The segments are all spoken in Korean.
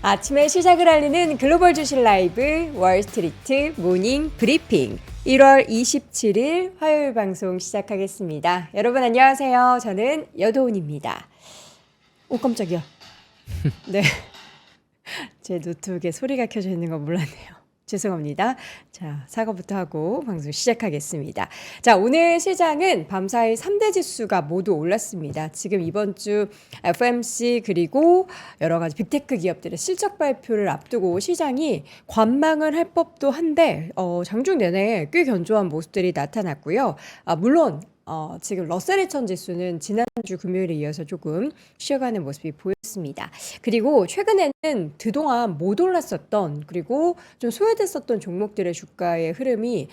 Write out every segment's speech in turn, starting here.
아침에 시작을 알리는 글로벌 주식 라이브 월스트리트 모닝 브리핑 1월 27일 화요일 방송 시작하겠습니다. 여러분 안녕하세요. 저는 여도은입니다. 오 깜짝이야. 네, 제 노트북에 소리가 켜져 있는 거 몰랐네요. 죄송합니다. 자, 사과부터 하고 방송 시작하겠습니다. 자, 오늘 시장은 밤사이 3대 지수가 모두 올랐습니다. 지금 이번 주 FMC 그리고 여러 가지 빅테크 기업들의 실적 발표를 앞두고 시장이 관망을 할 법도 한데 장중 내내 꽤 견조한 모습들이 나타났고요. 물론 지금 러셀 2000 지수는 지난주 금요일에 이어서 조금 쉬어가는 모습이 보였습니다. 그리고 최근에는 그동안 못 올랐었던 그리고 좀 소외됐었던 종목들의 주가의 흐름이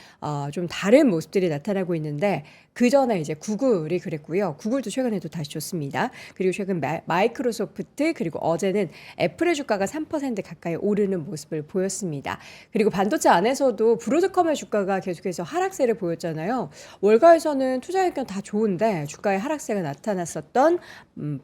좀 다른 모습들이 나타나고 있는데 그 전에 이제 구글이 그랬고요. 구글도 최근에도 다시 좋습니다. 그리고 최근 마이크로소프트 그리고 어제는 애플의 주가가 3% 가까이 오르는 모습을 보였습니다. 그리고 반도체 안에서도 브로드컴의 주가가 계속해서 하락세를 보였잖아요. 월가에서는 투자 의견 다 좋은데 주가의 하락세가 나타났었던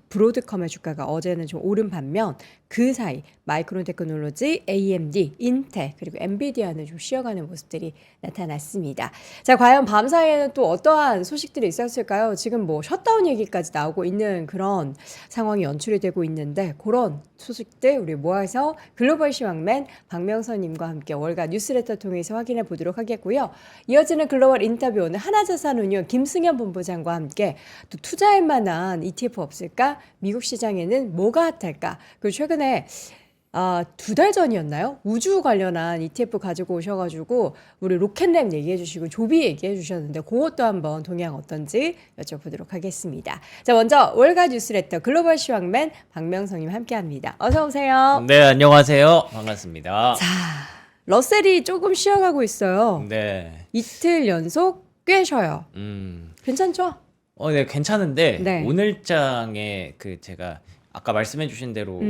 브로드컴의 주가가 어제는 좀 오른 반면 그 사이 마이크론 테크놀로지, AMD, 인텔 그리고 엔비디아는 좀 쉬어가는 모습들이 나타났습니다. 자, 과연 밤 사이에는 또 어떠한 소식들이 있었을까요? 지금 뭐 셧다운 얘기까지 나오고 있는 그런 상황이 연출이 되고 있는데 그런 소식들 우리 모아서 글로벌 시황맨 박명선님과 함께 월가 뉴스레터 통해서 확인해 보도록 하겠고요. 이어지는 글로벌 인터뷰 오늘 하나자산운용 김승현 본부장과 함께 또 투자할 만한 ETF 없을까? 미국 시장에는 뭐가 핫할까? 그리고 최근에 2달 전이었나요? 우주 관련한 ETF 가지고 오셔가지고 우리 로켓랩 얘기해 주시고 조비 얘기해 주셨는데 그것도 한번 동향 어떤지 여쭤보도록 하겠습니다. 자, 먼저 월가 뉴스레터 글로벌 시황맨 박명성님 함께합니다. 어서 오세요. 네, 안녕하세요. 반갑습니다. 자, 러셀이 조금 쉬어가고 있어요. 네. 이틀 연속 꽤 쉬어요. 괜찮죠? 네, 괜찮은데 네. 오늘장에 제가 아까 말씀해 주신 대로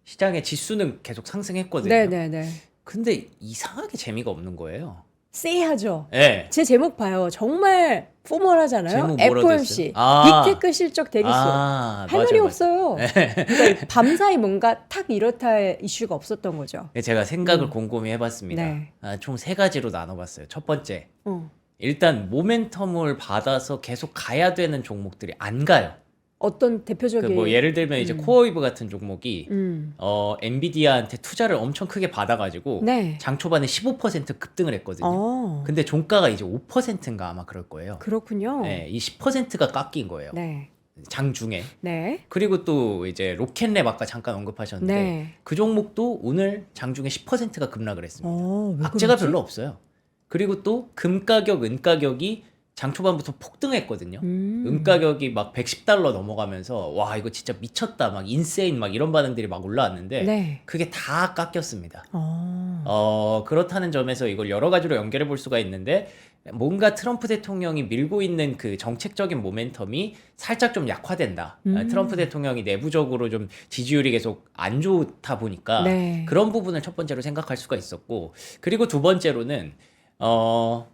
시장의 지수는 계속 상승했거든요. 네네네. 근데 이상하게 재미가 없는 거예요. 쎄하죠? 네. 제 제목 봐요. 정말 포멀하잖아요. 제목 뭐라고 FOMC, 했어요? 빅테크 실적 대기수. 할 말이 맞아요. 없어요. 그러니까 밤사이 뭔가 탁 이렇다 이슈가 없었던 거죠. 제가 생각을 곰곰이 해봤습니다. 네. 총 3가지로 나눠봤어요. 첫 번째, 어. 일단 모멘텀을 받아서 계속 가야 되는 종목들이 안 가요. 어떤 대표적인 뭐 예를 들면 이제 코어웨이브 같은 종목이 음. 엔비디아한테 투자를 엄청 크게 받아가지고 네. 장 초반에 15% 급등을 했거든요. 어. 근데 종가가 이제 5%인가 아마 그럴 거예요. 그렇군요. 네, 이 10%가 깎인 거예요. 네. 장 중에. 네. 그리고 또 이제 로켓랩 아까 잠깐 언급하셨는데 네. 그 종목도 오늘 장 중에 10%가 급락을 했습니다. 왜 악재가 그러지? 별로 없어요. 그리고 또 금 가격, 은 가격이 장 초반부터 폭등했거든요. 은 가격이 막 $110 넘어가면서 와 이거 진짜 미쳤다 막 인세인 막 이런 반응들이 막 올라왔는데 네. 그게 다 깎였습니다. 어. 그렇다는 점에서 이걸 여러 가지로 연결해 볼 수가 있는데 뭔가 트럼프 대통령이 밀고 있는 그 정책적인 모멘텀이 살짝 좀 약화된다. 트럼프 대통령이 내부적으로 좀 지지율이 계속 안 좋다 보니까 네. 그런 부분을 첫 번째로 생각할 수가 있었고 그리고 두 번째로는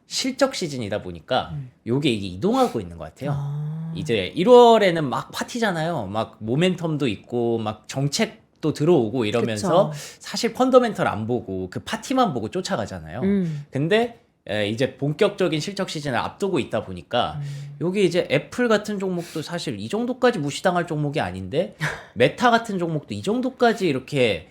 실적 시즌이다 보니까 이게 이동하고 있는 것 같아요. 이제 1월에는 막 파티잖아요. 막 모멘텀도 있고 막 정책도 들어오고 이러면서 그쵸. 사실 펀더멘털 안 보고 그 파티만 보고 쫓아가잖아요. 근데 이제 본격적인 실적 시즌을 앞두고 있다 보니까 여기 이제 애플 같은 종목도 사실 이 정도까지 무시당할 종목이 아닌데 메타 같은 종목도 이 정도까지 이렇게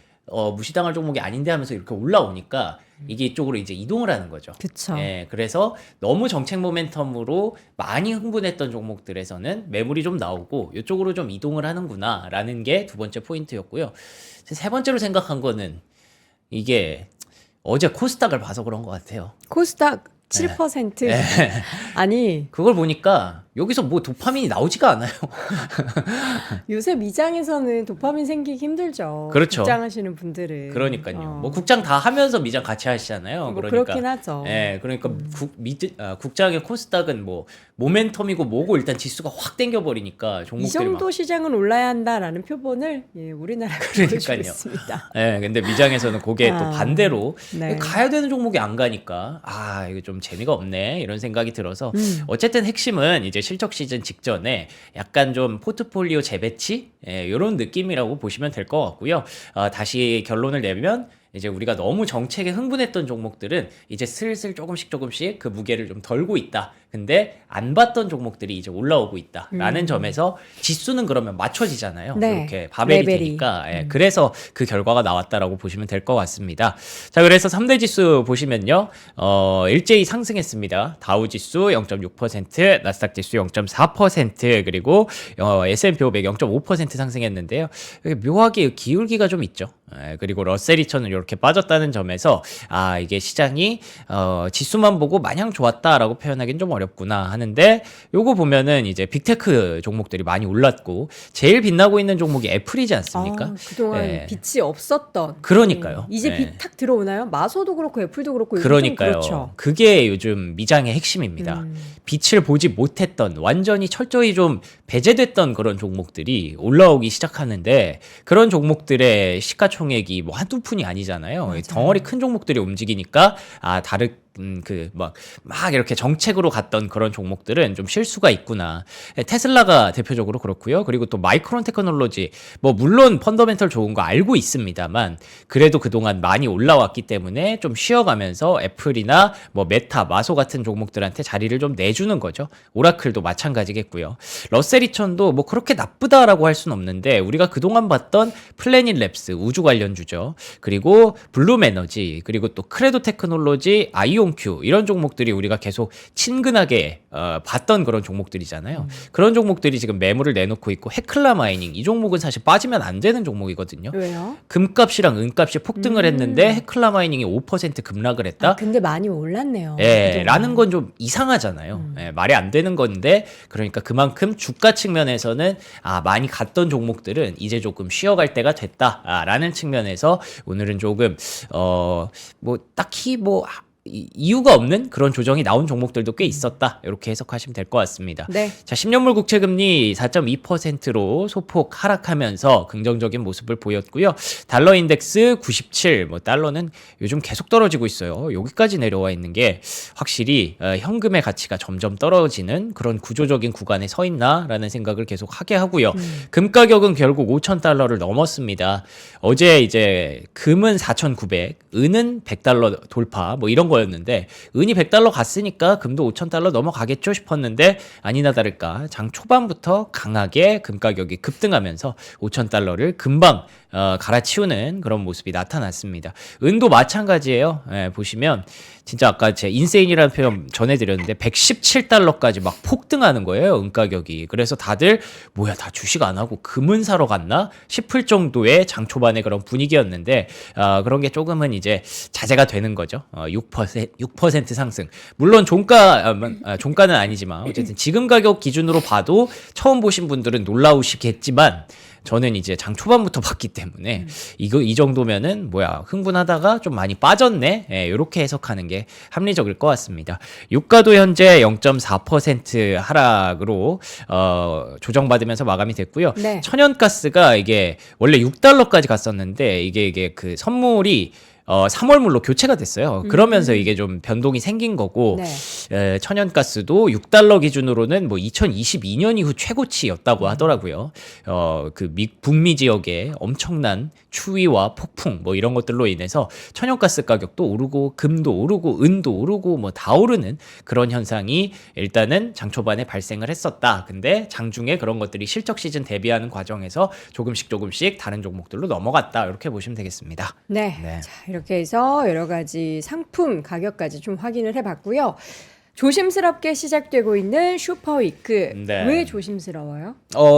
무시당할 종목이 아닌데 하면서 이렇게 올라오니까 이게 이쪽으로 이제 이동을 하는 거죠. 그쵸. 그래서 너무 정책 모멘텀으로 많이 흥분했던 종목들에서는 매물이 좀 나오고 이쪽으로 좀 이동을 하는구나라는 게 두 번째 포인트였고요. 세 번째로 생각한 거는 이게 어제 코스닥을 봐서 그런 것 같아요. 코스닥 7%. 아니 그걸 보니까 여기서 뭐 도파민이 나오지가 않아요. 요새 미장에서는 도파민 생기기 힘들죠. 그렇죠. 국장하시는 분들은. 그러니까요. 뭐 국장 다 하면서 미장 같이 하시잖아요. 뭐 그러니까. 그렇긴 하죠. 그러니까 국장의 코스닥은 뭐 모멘텀이고 뭐고 일단 지수가 확 땡겨버리니까 이 종목들이 정도 시장은 올라야 한다라는 표본을 우리나라가 보여주고 그러니까요. 있습니다. 근데 미장에서는 그게 또 반대로 네. 가야 되는 종목이 안 가니까 이거 좀 좀 재미가 없네 이런 생각이 들어서 어쨌든 핵심은 이제 실적 시즌 직전에 약간 좀 포트폴리오 재배치 이런 느낌이라고 보시면 될 것 같고요. 다시 결론을 내면 이제 우리가 너무 정책에 흥분했던 종목들은 이제 슬슬 조금씩 그 무게를 좀 덜고 있다. 근데 안 봤던 종목들이 이제 올라오고 있다라는 점에서 지수는 그러면 맞춰지잖아요. 네. 이렇게 바벨이 레벨이. 되니까 그래서 그 결과가 나왔다라고 보시면 될 것 같습니다. 자, 그래서 3대 지수 보시면요. 일제히 상승했습니다. 다우 지수 0.6%, 나스닥 지수 0.4%, 그리고 S&P 500 0.5% 상승했는데요. 여기 묘하게 기울기가 좀 있죠. 그리고 러셀 2000은 이렇게 빠졌다는 점에서 이게 시장이 지수만 보고 마냥 좋았다라고 표현하기는 좀 어렵구나 하는데, 요거 보면은 이제 빅테크 종목들이 많이 올랐고 제일 빛나고 있는 종목이 애플이지 않습니까? 그동안 예. 빛이 없었던. 그러니까요. 이제 예. 빛 탁 들어오나요? 마소도 그렇고 애플도 그렇고 요즘 좀 그러니까요. 그렇죠. 그게 요즘 미장의 핵심입니다. 빛을 보지 못했던, 완전히 철저히 좀 배제됐던 그런 종목들이 올라오기 시작하는데, 그런 종목들의 시가총액이 뭐 한두 푼이 아니잖아요. 맞아요. 덩어리 큰 종목들이 움직이니까 막 이렇게 정책으로 갔던 그런 종목들은 좀 실수가 있구나. 테슬라가 대표적으로 그렇고요. 그리고 또 마이크론 테크놀로지, 뭐 물론 펀더멘털 좋은 거 알고 있습니다만 그래도 그동안 많이 올라왔기 때문에 좀 쉬어가면서 애플이나 뭐 메타, 마소 같은 종목들한테 자리를 좀 내주는 거죠. 오라클도 마찬가지겠고요. 러셀 2000도 뭐 그렇게 나쁘다라고 할 수는 없는데, 우리가 그동안 봤던 플래닛 랩스, 우주 관련주죠. 그리고 블룸 에너지, 그리고 또 크레도 테크놀로지, 아이온큐, 이런 종목들이 우리가 계속 친근하게 봤던 그런 종목들이잖아요. 그런 종목들이 지금 매물을 내놓고 있고, 헤클라 마이닝, 이 종목은 사실 빠지면 안 되는 종목이거든요. 왜요? 금값이랑 은값이 폭등을 했는데 헤클라 마이닝이 5% 급락을 했다? 근데 많이 올랐네요. 예, 그동안. 라는 건 좀 이상하잖아요. 예, 말이 안 되는 건데, 그러니까 그만큼 주가 측면에서는 많이 갔던 종목들은 이제 조금 쉬어갈 때가 됐다라는 측면에서 오늘은 조금 뭐 딱히 뭐 이유가 없는 그런 조정이 나온 종목들도 꽤 있었다. 이렇게 해석하시면 될 것 같습니다. 네. 자, 10년물 국채금리 4.2%로 소폭 하락하면서 긍정적인 모습을 보였고요. 달러 인덱스 97, 뭐 달러는 요즘 계속 떨어지고 있어요. 여기까지 내려와 있는 게 확실히 현금의 가치가 점점 떨어지는 그런 구조적인 구간에 서 있나라는 생각을 계속 하게 하고요. 금 가격은 결국 5,000달러를 넘었습니다. 어제 이제 금은 4,900, 은은 100달러 돌파, 뭐 이런 거였는데, 은이 100달러 갔으니까 금도 5,000달러 넘어가겠죠 싶었는데, 아니나 다를까 장 초반부터 강하게 금 가격이 급등하면서 5,000달러를 금방 갈아치우는 그런 모습이 나타났습니다. 은도 마찬가지예요. 보시면 진짜 아까 제 인세인이라는 표현 전해드렸는데 117달러까지 막 폭등하는 거예요, 은 가격이. 그래서 다들 뭐야, 다 주식 안 하고 금은 사러 갔나 싶을 정도의 장 초반의 그런 분위기였는데, 그런 게 조금은 이제 자제가 되는 거죠. 6% 상승. 물론 종가는 아니지만 어쨌든 지금 가격 기준으로 봐도 처음 보신 분들은 놀라우시겠지만, 저는 이제 장 초반부터 봤기 때문에 이 정도면은 뭐야, 흥분하다가 좀 많이 빠졌네, 이렇게 해석하는 게 합리적일 것 같습니다. 유가도 현재 0.4% 하락으로 조정받으면서 마감이 됐고요. 네. 천연가스가 이게 원래 6달러까지 갔었는데 이게 그 선물이 3월물로 교체가 됐어요. 그러면서 이게 좀 변동이 생긴 거고, 네. 천연가스도 6달러 기준으로는 뭐 2022년 이후 최고치였다고 하더라고요. 북미 지역에 엄청난 추위와 폭풍 뭐 이런 것들로 인해서 천연가스 가격도 오르고, 금도 오르고, 은도 오르고, 뭐 다 오르는 그런 현상이 일단은 장 초반에 발생을 했었다. 근데 장중에 그런 것들이 실적 시즌 대비하는 과정에서 조금씩 다른 종목들로 넘어갔다. 이렇게 보시면 되겠습니다. 네. 네. 자, 이렇게 해서 여러 가지 상품 가격까지 좀 확인을 해봤고요. 조심스럽게 시작되고 있는 슈퍼위크. 네. 왜 조심스러워요?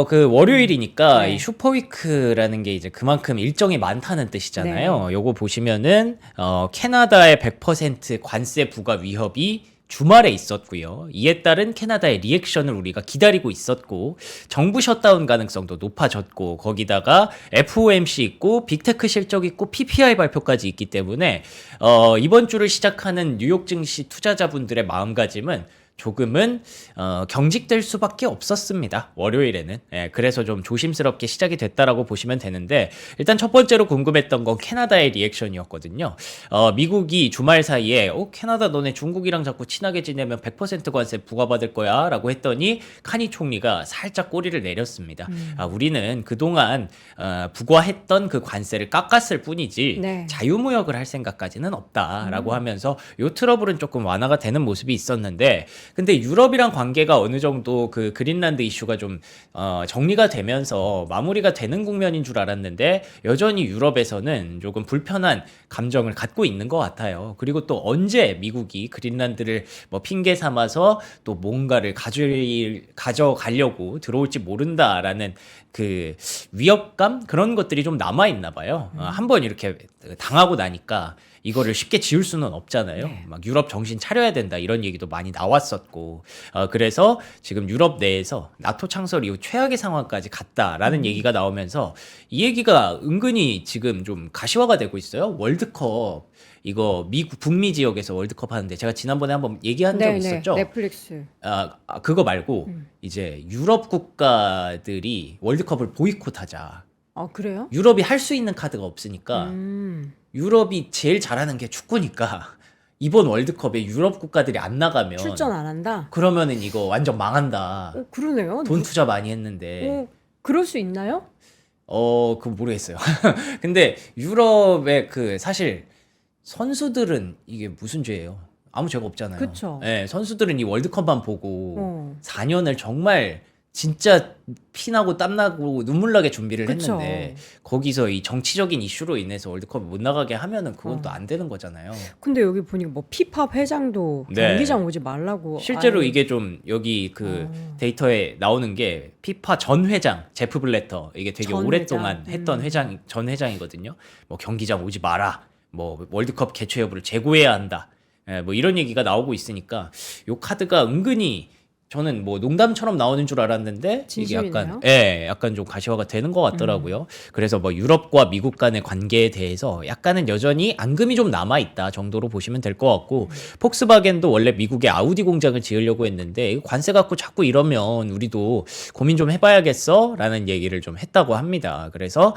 그 월요일이니까 네. 이 슈퍼위크라는 게 이제 그만큼 일정이 많다는 뜻이잖아요. 요거 보시면은 캐나다의 100% 관세 부과 위협이 주말에 있었고요. 이에 따른 캐나다의 리액션을 우리가 기다리고 있었고, 정부 셧다운 가능성도 높아졌고, 거기다가 FOMC 있고, 빅테크 실적 있고, PPI 발표까지 있기 때문에 이번 주를 시작하는 뉴욕 증시 투자자분들의 마음가짐은 조금은 경직될 수밖에 없었습니다. 월요일에는. 예, 그래서 좀 조심스럽게 시작이 됐다라고 보시면 되는데 일단 첫 번째로 궁금했던 건 캐나다의 리액션이었거든요. 미국이 주말 사이에 캐나다 너네 중국이랑 자꾸 친하게 지내면 100% 관세 부과받을 거야 라고 했더니 카니 총리가 살짝 꼬리를 내렸습니다. 우리는 그동안 부과했던 그 관세를 깎았을 뿐이지 네. 자유무역을 할 생각까지는 없다라고 하면서 요 트러블은 조금 완화가 되는 모습이 있었는데 근데 유럽이랑 관계가 어느 정도 그 그린란드 이슈가 좀 정리가 되면서 마무리가 되는 국면인 줄 알았는데 여전히 유럽에서는 조금 불편한 감정을 갖고 있는 것 같아요. 그리고 또 언제 미국이 그린란드를 뭐 핑계 삼아서 또 뭔가를 가져가려고 들어올지 모른다라는 그 위협감 그런 것들이 좀 남아 있나 봐요. 한번 이렇게 당하고 나니까 이거를 쉽게 지울 수는 없잖아요. 네. 막 유럽 정신 차려야 된다 이런 얘기도 많이 나왔었고 그래서 지금 유럽 내에서 나토 창설 이후 최악의 상황까지 갔다라는 얘기가 나오면서 이 얘기가 은근히 지금 좀 가시화가 되고 있어요. 월드컵 이거 미국 북미 지역에서 월드컵 하는데 제가 지난번에 한번 얘기한 적 있었죠. 넷플릭스. 그거 말고 이제 유럽 국가들이 월드컵을 보이콧하자. 그래요? 유럽이 할 수 있는 카드가 없으니까 음. 유럽이 제일 잘하는 게 축구니까 이번 월드컵에 유럽 국가들이 안 나가면 출전 안 한다? 그러면은 이거 완전 망한다. 그러네요. 돈 투자 많이 했는데 그럴 수 있나요? 그거 모르겠어요. 근데 유럽의 그 사실 선수들은 이게 무슨 죄예요? 아무 죄가 없잖아요. 그쵸. 예, 선수들은 이 월드컵만 보고 4년을 정말 진짜 피나고 땀나고 눈물나게 준비를 그쵸. 했는데 거기서 이 정치적인 이슈로 인해서 월드컵 못 나가게 하면은 그건 또 안 되는 거잖아요. 근데 여기 보니까 뭐 피파 회장도 네. 경기장 오지 말라고. 실제로 아예. 이게 좀 여기 그 데이터에 나오는 게 피파 전 회장 제프 블래터 이게 되게 전 오랫동안 회장. 했던 전 회장이거든요. 뭐 경기장 오지 마라. 뭐 월드컵 개최 여부를 재고해야 한다. 뭐 이런 얘기가 나오고 있으니까 요 카드가 은근히 저는 뭐 농담처럼 나오는 줄 알았는데 이게 약간 약간 좀 가시화가 되는 것 같더라고요. 그래서 뭐 유럽과 미국 간의 관계에 대해서 약간은 여전히 앙금이 좀 남아 있다 정도로 보시면 될 것 같고 폭스바겐도 원래 미국에 아우디 공장을 지으려고 했는데 이거 관세 갖고 자꾸 이러면 우리도 고민 좀 해봐야겠어라는 얘기를 좀 했다고 합니다. 그래서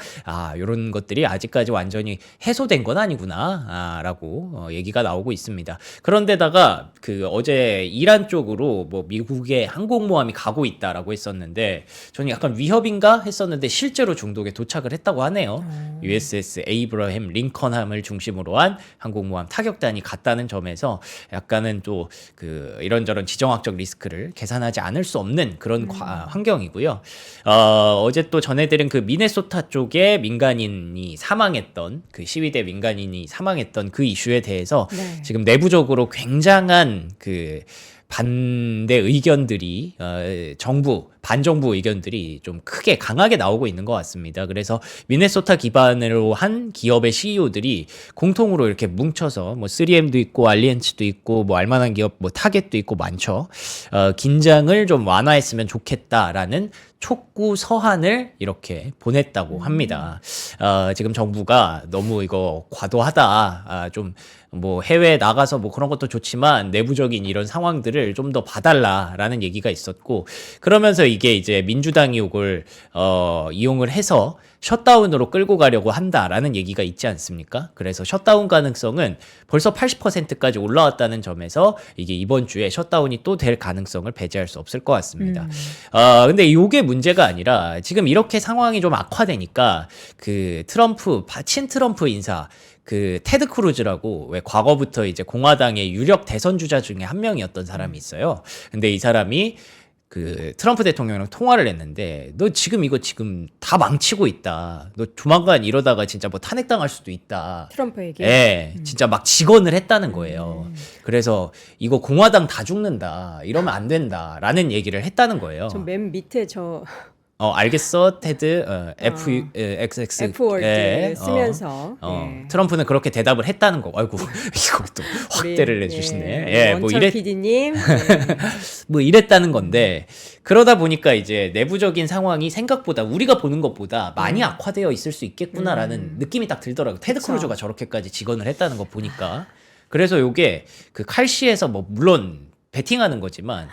이런 것들이 아직까지 완전히 해소된 건 아니구나라고 얘기가 나오고 있습니다. 그런데다가 그 어제 이란 쪽으로 뭐 미국의 항공모함이 가고 있다라고 했었는데 저는 약간 위협인가 했었는데 실제로 중동에 도착을 했다고 하네요. USS 에이브러햄 링컨함을 중심으로 한 항공모함 타격단이 갔다는 점에서 약간은 또 그 이런저런 지정학적 리스크를 계산하지 않을 수 없는 그런 환경이고요. 어제 또 전해드린 그 미네소타 쪽에 민간인이 사망했던 그 시위대 민간인이 사망했던 그 이슈에 대해서 지금 내부적으로 굉장한 그 반대 의견들이 정부 반정부 의견들이 좀 크게 강하게 나오고 있는 것 같습니다. 그래서 미네소타 기반으로 한 기업의 CEO들이 공통으로 이렇게 뭉쳐서 뭐 3M도 있고 알리엔츠도 있고 뭐 알만한 기업 뭐 타겟도 있고 많죠. 긴장을 좀 완화했으면 좋겠다라는 촉구 서한을 이렇게 보냈다고 합니다. 지금 정부가 너무 이거 과도하다. 좀 뭐 해외에 나가서 뭐 그런 것도 좋지만 내부적인 이런 상황들을 좀 더 봐달라라는 얘기가 있었고 그러면서 이게 이제 민주당이 이걸 이용을 해서 셧다운으로 끌고 가려고 한다라는 얘기가 있지 않습니까? 그래서 셧다운 가능성은 벌써 80%까지 올라왔다는 점에서 이게 이번 주에 셧다운이 또 될 가능성을 배제할 수 없을 것 같습니다. 근데 이게 문제가 아니라 지금 이렇게 상황이 좀 악화되니까 그 친 트럼프 인사 그 테드 크루즈라고 왜 과거부터 이제 공화당의 유력 대선 주자 중에 한 명이었던 사람이 있어요. 근데 이 사람이 그 트럼프 대통령이랑 통화를 했는데 너 지금 이거 지금 다 망치고 있다. 너 조만간 이러다가 진짜 뭐 탄핵당할 수도 있다. 트럼프에게. 예, 진짜 막 직언을 했다는 거예요. 그래서 이거 공화당 다 죽는다. 이러면 안 된다라는 얘기를 했다는 거예요. 전 맨 밑에 알겠어, 테드. XX. F워드 쓰면서. 트럼프는 그렇게 대답을 했다는 거. 아이고, 이거 또 확대를 내주시네. 뭐 원철 PD님. 뭐 이랬다는 건데, 그러다 보니까 이제 내부적인 상황이 생각보다 우리가 보는 것보다 많이 악화되어 있을 수 있겠구나라는 느낌이 딱 들더라고요. 테드 크루즈가 저렇게까지 직언을 했다는 거 보니까. 그래서 요게 그 칼시에서 뭐 물론 베팅하는 거지만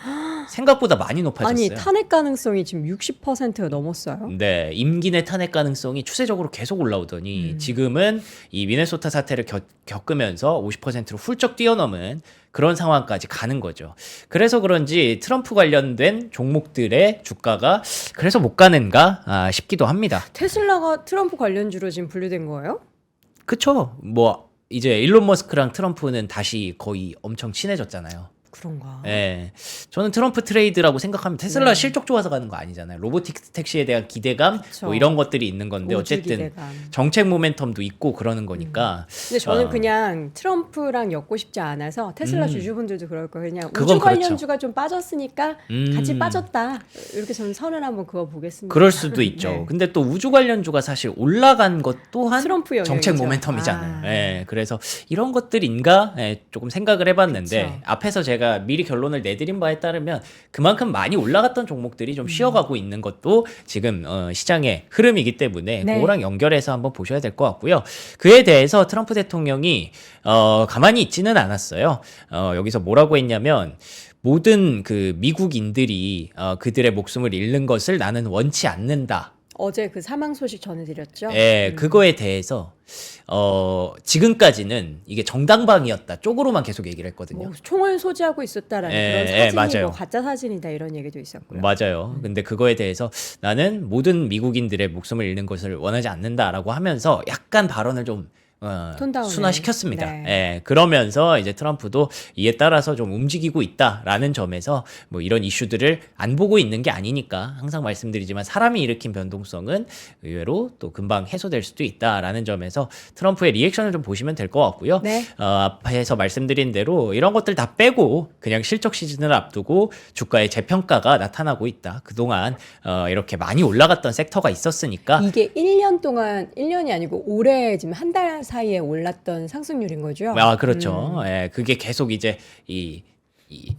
생각보다 많이 높아졌어요. 아니 탄핵 가능성이 지금 60%가 넘었어요. 네, 임기 내 탄핵 가능성이 추세적으로 계속 올라오더니 지금은 이 미네소타 사태를 겪으면서 50%로 훌쩍 뛰어넘은 그런 상황까지 가는 거죠. 그래서 그런지 트럼프 관련된 종목들의 주가가 그래서 못 가는가 싶기도 합니다. 테슬라가 트럼프 관련주로 지금 분류된 거예요? 그쵸? 뭐 이제 일론 머스크랑 트럼프는 다시 거의 엄청 친해졌잖아요. 그런가. 예. 저는 트럼프 트레이드라고 생각하면 테슬라 네. 실적 좋아서 가는 거 아니잖아요. 로보틱스 택시에 대한 기대감 그쵸. 뭐 이런 것들이 있는 건데 우주 어쨌든 기대감. 정책 모멘텀도 있고 그러는 거니까. 근데 저는 어. 그냥 트럼프랑 엮고 싶지 않아서 테슬라 주주분들도 그럴 거예요. 그냥 그건 우주 관련주가 좀 빠졌으니까 같이 빠졌다. 이렇게 저는 선을 한번 그어 보겠습니다. 그럴 수도 있죠. 네. 근데 또 우주 관련주가 사실 올라간 것 또한 트럼프 영역이죠. 정책 모멘텀이잖아요. 아. 예, 그래서 이런 것들인가 조금 생각을 해봤는데 그쵸. 앞에서 제가 미리 결론을 내드린 바에 따르면 그만큼 많이 올라갔던 종목들이 좀 쉬어가고 있는 것도 지금 시장의 흐름이기 때문에 네. 그거랑 연결해서 한번 보셔야 될 것 같고요. 그에 대해서 트럼프 대통령이 가만히 있지는 않았어요. 여기서 뭐라고 했냐면 모든 그 미국인들이 그들의 목숨을 잃는 것을 나는 원치 않는다. 어제 그 사망 소식 전해드렸죠. 예, 그거에 대해서 지금까지는 이게 정당방위였다 쪽으로만 계속 얘기를 했거든요. 뭐 총을 소지하고 있었다라는 예, 그런 예, 사진이 맞아요. 뭐 가짜 사진이다 이런 얘기도 있었고요. 맞아요. 근데 그거에 대해서 나는 모든 미국인들의 목숨을 잃는 것을 원하지 않는다라고 하면서 약간 발언을 좀 톤다운을. 순화시켰습니다. 네. 예, 그러면서 이제 트럼프도 이에 따라서 좀 움직이고 있다라는 점에서 뭐 이런 이슈들을 안 보고 있는 게 아니니까 항상 말씀드리지만 사람이 일으킨 변동성은 의외로 또 금방 해소될 수도 있다라는 점에서 트럼프의 리액션을 좀 보시면 될 것 같고요. 네. 앞에서 말씀드린 대로 이런 것들 다 빼고 그냥 실적 시즌을 앞두고 주가의 재평가가 나타나고 있다. 그동안 이렇게 많이 올라갔던 섹터가 있었으니까 이게 1년 동안 1년이 아니고 올해 지금 한 달 사이에 올랐던 상승률인 거죠. 그렇죠. 예, 그게 계속 이제 이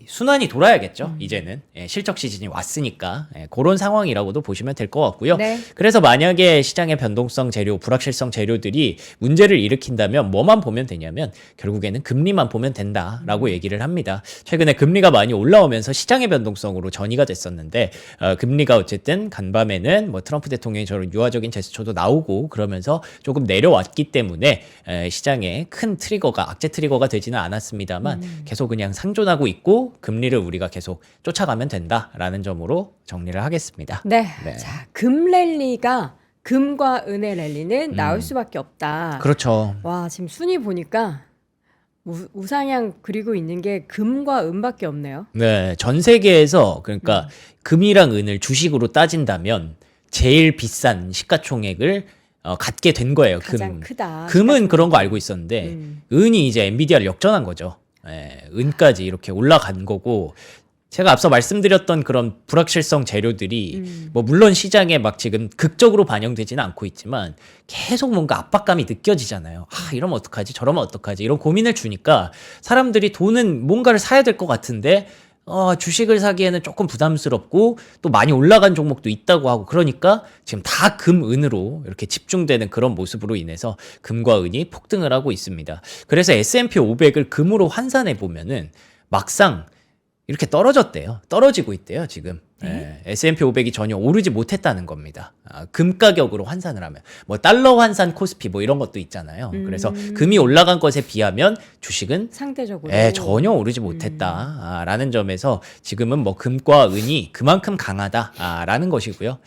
순환이 돌아야겠죠. 이제는 실적 시즌이 왔으니까 그런 상황이라고도 보시면 될 것 같고요. 네. 그래서 만약에 시장의 변동성 재료, 불확실성 재료들이 문제를 일으킨다면 뭐만 보면 되냐면 결국에는 금리만 보면 된다라고 얘기를 합니다. 최근에 금리가 많이 올라오면서 시장의 변동성으로 전이가 됐었는데 금리가 어쨌든 간밤에는 뭐 트럼프 대통령이 저런 유화적인 제스처도 나오고 그러면서 조금 내려왔기 때문에 시장에 큰 트리거가 악재 트리거가 되지는 않았습니다만 계속 그냥 상존하고 있고 금리를 우리가 계속 쫓아가면 된다라는 점으로 정리를 하겠습니다. 네. 네. 자, 금 랠리가 금과 은의 랠리는 나올 수밖에 없다. 그렇죠. 와, 지금 순위 보니까 우상향 그리고 있는 게 금과 은밖에 없네요. 네, 전 세계에서 그러니까 금이랑 은을 주식으로 따진다면 제일 비싼 시가총액을 갖게 된 거예요. 가장 크다. 금은 그런 거 알고 있었는데 은이 이제 엔비디아를 역전한 거죠. 은까지 이렇게 올라간 거고 제가 앞서 말씀드렸던 그런 불확실성 재료들이 뭐 물론 시장에 막 지금 극적으로 반영되지는 않고 있지만 계속 뭔가 압박감이 느껴지잖아요. 이러면 어떡하지? 저러면 어떡하지? 이런 고민을 주니까 사람들이 돈은 뭔가를 사야 될 것 같은데 주식을 사기에는 조금 부담스럽고 또 많이 올라간 종목도 있다고 하고 그러니까 지금 다 금, 은으로 이렇게 집중되는 그런 모습으로 인해서 금과 은이 폭등을 하고 있습니다. 그래서 S&P 500을 금으로 환산해 보면은 막상 이렇게 떨어졌대요. 떨어지고 있대요, 지금. S&P 500이 전혀 오르지 못했다는 겁니다. 금 가격으로 환산을 하면. 뭐 달러 환산 코스피 뭐 이런 것도 있잖아요. 그래서 금이 올라간 것에 비하면 주식은 상대적으로 전혀 오르지 못했다라는 점에서 지금은 뭐 금과 은이 그만큼 강하다라는 것이고요.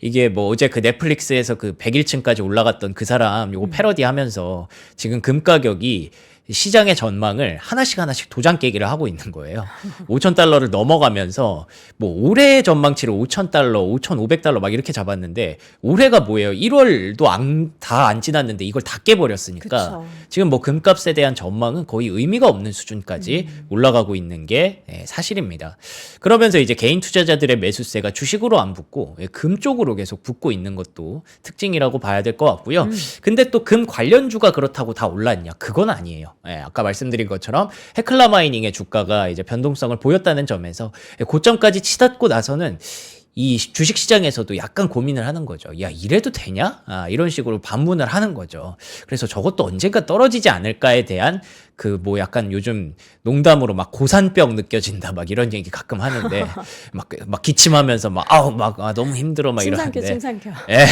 이게 뭐 어제 그 넷플릭스에서 그 101층까지 올라갔던 그 사람 요거 패러디 하면서 지금 금 가격이 시장의 전망을 하나씩 도장 깨기를 하고 있는 거예요. 5,000달러를 넘어가면서 뭐 올해의 전망치를 5,000달러, 5,500달러 막 이렇게 잡았는데 올해가 뭐예요? 1월도 다 안 지났는데 이걸 다 깨버렸으니까 그쵸. 지금 뭐 금값에 대한 전망은 거의 의미가 없는 수준까지 올라가고 있는 게 사실입니다. 그러면서 이제 개인 투자자들의 매수세가 주식으로 안 붙고 금 쪽으로 계속 붙고 있는 것도 특징이라고 봐야 될 것 같고요. 근데 또 금 관련주가 그렇다고 다 올랐냐? 그건 아니에요. 아까 말씀드린 것처럼 헤클라 마이닝의 주가가 이제 변동성을 보였다는 점에서 고점까지 치닫고 나서는 이 주식 시장에서도 약간 고민을 하는 거죠. 야, 이래도 되냐? 이런 식으로 반문을 하는 거죠. 그래서 저것도 언젠가 떨어지지 않을까에 대한 그 뭐 약간 요즘 농담으로 막 고산병 느껴진다 막 이런 얘기 가끔 하는데 막 기침하면서 막 너무 힘들어 막 침 이러는데. 삼켜, 침 삼켜. 예.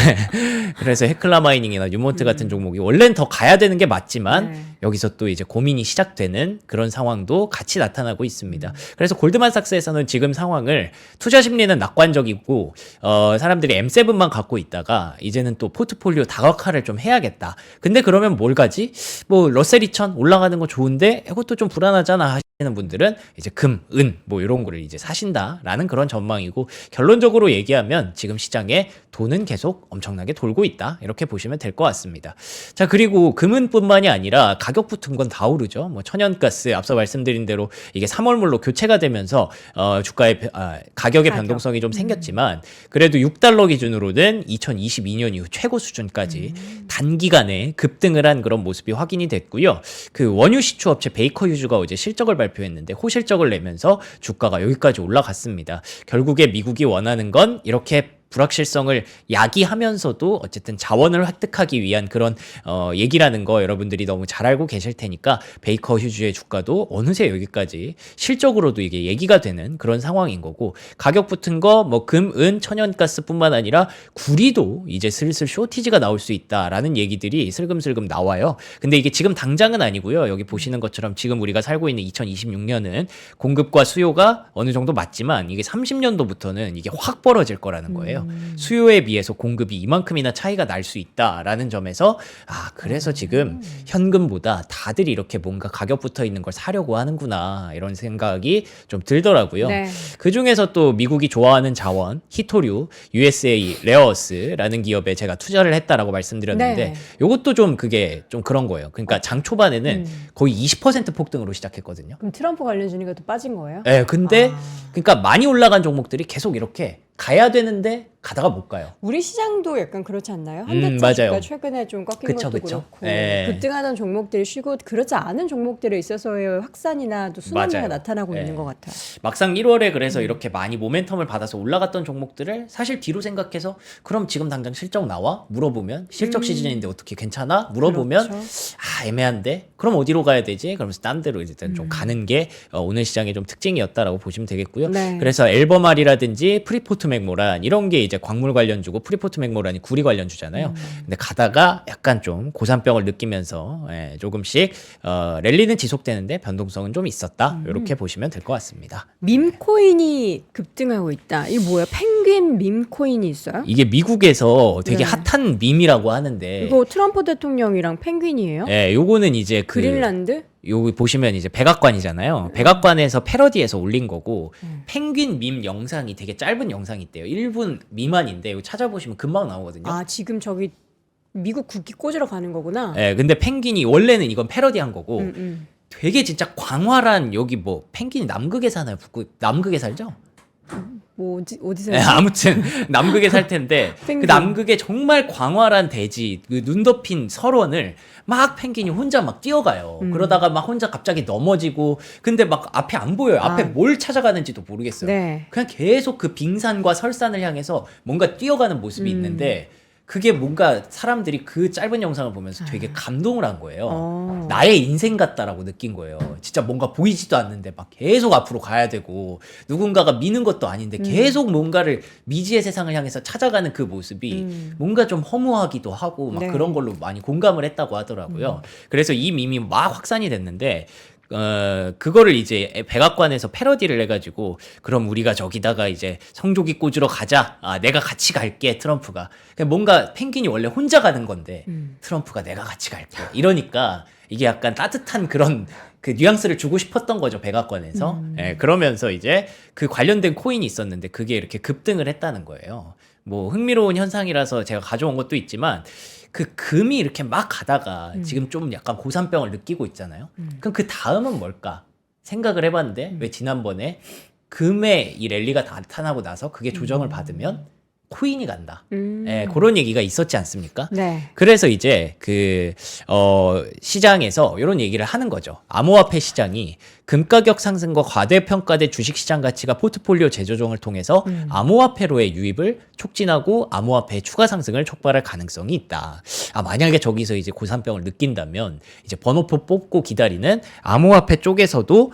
그래서 헤클라마이닝이나 뉴몬트 같은 종목이 원래는 더 가야 되는 게 맞지만 네. 여기서 또 이제 고민이 시작되는 그런 상황도 같이 나타나고 있습니다. 그래서 골드만삭스에서는 지금 상황을 투자 심리는 낙관적이고 사람들이 M7만 갖고 있다가 이제는 또 포트폴리오 다각화를 좀 해야겠다. 근데 그러면 뭘 가지? 뭐 러셀 2000 올라가는 거 좋은데 이것도 좀 불안하잖아 하시는 분들은 이제 금, 은 뭐 이런 거를 이제 사신다라는 그런 전망이고 결론적으로 얘기하면 지금 시장에 돈은 계속 엄청나게 돌고 있다. 이렇게 보시면 될 것 같습니다. 자, 그리고 금은뿐만이 아니라 가격 붙은 건 다 오르죠. 뭐 천연가스 앞서 말씀드린 대로 이게 3월물로 교체가 되면서 주가의 가격의 변동성이 좀 생겼지만 그래도 6달러 기준으로는 2022년 이후 최고 수준까지 단기간에 급등을 한 그런 모습이 확인이 됐고요. 그 원유 시추 업체 베이커 휴즈가 어제 실적을 발표했는데 호실적을 내면서 주가가 여기까지 올라갔습니다. 결국에 미국이 원하는 건 이렇게 불확실성을 야기하면서도 어쨌든 자원을 획득하기 위한 그런 얘기라는 거 여러분들이 너무 잘 알고 계실 테니까 베이커 휴즈의 주가도 어느새 여기까지 실적으로도 이게 얘기가 되는 그런 상황인 거고 가격 붙은 거 뭐 금, 은, 천연가스뿐만 아니라 구리도 이제 슬슬 쇼티지가 나올 수 있다라는 얘기들이 슬금슬금 나와요. 근데 이게 지금 당장은 아니고요. 여기 보시는 것처럼 지금 우리가 살고 있는 2026년은 공급과 수요가 어느 정도 맞지만 이게 30년도부터는 이게 확 벌어질 거라는 거예요. 수요에 비해서 공급이 이만큼이나 차이가 날 수 있다라는 점에서 그래서 지금 현금보다 다들 이렇게 뭔가 가격 붙어 있는 걸 사려고 하는구나 이런 생각이 좀 들더라고요. 네. 그 중에서 또 미국이 좋아하는 자원 히토류, USA 레어스라는 기업에 제가 투자를 했다라고 말씀드렸는데 네. 이것도 좀 그게 좀 그런 거예요. 그러니까 장 초반에는 거의 20% 폭등으로 시작했거든요. 그럼 트럼프 관련 주니까 또 빠진 거예요? 네, 근데 그러니까 많이 올라간 종목들이 계속 이렇게 가야 되는데 가다가 못 가요. 우리 시장도 약간 그렇지 않나요? 현대차 맞아요. 주가 최근에 좀 꺾인 그쵸, 것도 그쵸. 그렇고 예. 급등하는 종목들이 쉬고 그렇지 않은 종목들에 있어서의 확산이나 또 순환매가 맞아요. 나타나고 예. 있는 것 같아요. 막상 1월에 그래서 이렇게 많이 모멘텀을 받아서 올라갔던 종목들을 사실 뒤로 생각해서 그럼 지금 당장 실적 나와? 물어보면 실적 시즌인데 어떻게 괜찮아? 물어보면 그렇죠. 애매한데 그럼 어디로 가야 되지? 그러면서 딴 데로 일단 좀 가는 게 오늘 시장의 좀 특징이었다라고 보시면 되겠고요. 네. 그래서 앨범알이라든지 프리포트 맥모란 이런 게 이제 광물 관련주고 프리포트 맥모란이 구리 관련주잖아요. 근데 가다가 약간 좀 고산병을 느끼면서 조금씩 랠리는 지속되는데 변동성은 좀 있었다. 이렇게 보시면 될 것 같습니다. 밈코인이 급등하고 있다. 이게 뭐야? 펭귄 밈코인이 있어요? 이게 미국에서 되게 네. 핫한 밈이라고 하는데 이거 트럼프 대통령이랑 펭귄이에요? 요거는 이제 그린란드? 여기 보시면 이제 백악관이잖아요. 백악관에서 패러디해서 올린 거고 펭귄 밈 영상이 되게 짧은 영상이 있대요. 1분 미만인데 이거 찾아보시면 금방 나오거든요. 아, 지금 저기 미국 국기 꽂으러 가는 거구나. 근데 펭귄이 원래는 이건 패러디한 거고 음. 되게 진짜 광활한 여기 뭐 펭귄이 남극에 사나요? 남극에 살죠? 뭐 어디서? 아무튼 남극에 살 텐데 그 펭귄. 남극에 정말 광활한 대지 그 눈 덮인 설원을 막 펭귄이 혼자 막 뛰어가요. 그러다가 막 혼자 갑자기 넘어지고 근데 막 앞에 안 보여요. 앞에 뭘 찾아가는지도 모르겠어요. 네. 그냥 계속 그 빙산과 설산을 향해서 뭔가 뛰어가는 모습이 있는데 그게 뭔가 사람들이 그 짧은 영상을 보면서 되게 감동을 한 거예요. 나의 인생 같다라고 느낀 거예요. 진짜 뭔가 보이지도 않는데 막 계속 앞으로 가야 되고 누군가가 미는 것도 아닌데 계속 뭔가를 미지의 세상을 향해서 찾아가는 그 모습이 뭔가 좀 허무하기도 하고 막 네. 그런 걸로 많이 공감을 했다고 하더라고요. 그래서 이 밈이 막 확산이 됐는데 그거를 이제 백악관에서 패러디를 해가지고 그럼 우리가 저기다가 이제 성조기 꽂으러 가자. 내가 같이 갈게 트럼프가. 그러니까 뭔가 펭귄이 원래 혼자 가는 건데 트럼프가 내가 같이 갈게. 이러니까 이게 약간 따뜻한 그런 그 뉘앙스를 주고 싶었던 거죠 백악관에서. 그러면서 이제 그 관련된 코인이 있었는데 그게 이렇게 급등을 했다는 거예요. 뭐 흥미로운 현상이라서 제가 가져온 것도 있지만 그 금이 이렇게 막 가다가 지금 좀 약간 고산병을 느끼고 있잖아요. 그럼 그 다음은 뭘까? 생각을 해봤는데 왜 지난번에 금의 이 랠리가 나타나고 나서 그게 조정을 받으면 코인이 간다. 그런 얘기가 있었지 않습니까? 네. 그래서 이제 시장에서 이런 얘기를 하는 거죠. 암호화폐 시장이 금 가격 상승과 과대평가된 주식시장 가치가 포트폴리오 재조정을 통해서 암호화폐로의 유입을 촉진하고 암호화폐의 추가 상승을 촉발할 가능성이 있다. 만약에 저기서 이제 고산병을 느낀다면 이제 번호표 뽑고 기다리는 암호화폐 쪽에서도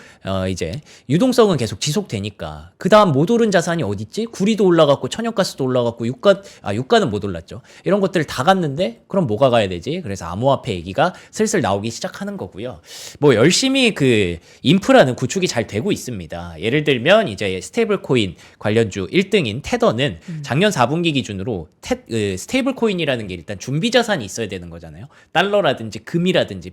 이제 유동성은 계속 지속되니까 그 다음 못 오른 자산이 어딨지? 구리도 올라갔고 천연가스도 올라갔고 유가는 못 올랐죠. 이런 것들을 다 갔는데 그럼 뭐가 가야 되지? 그래서 암호화폐 얘기가 슬슬 나오기 시작하는 거고요. 뭐 열심히 인프라는 구축이 잘 되고 있습니다. 예를 들면 이제 스테이블 코인 관련주 1등인 테더는 작년 4분기 기준으로 스테이블 코인이라는 게 일단 준비 자산이 있어야 되는 거잖아요. 달러라든지 금이라든지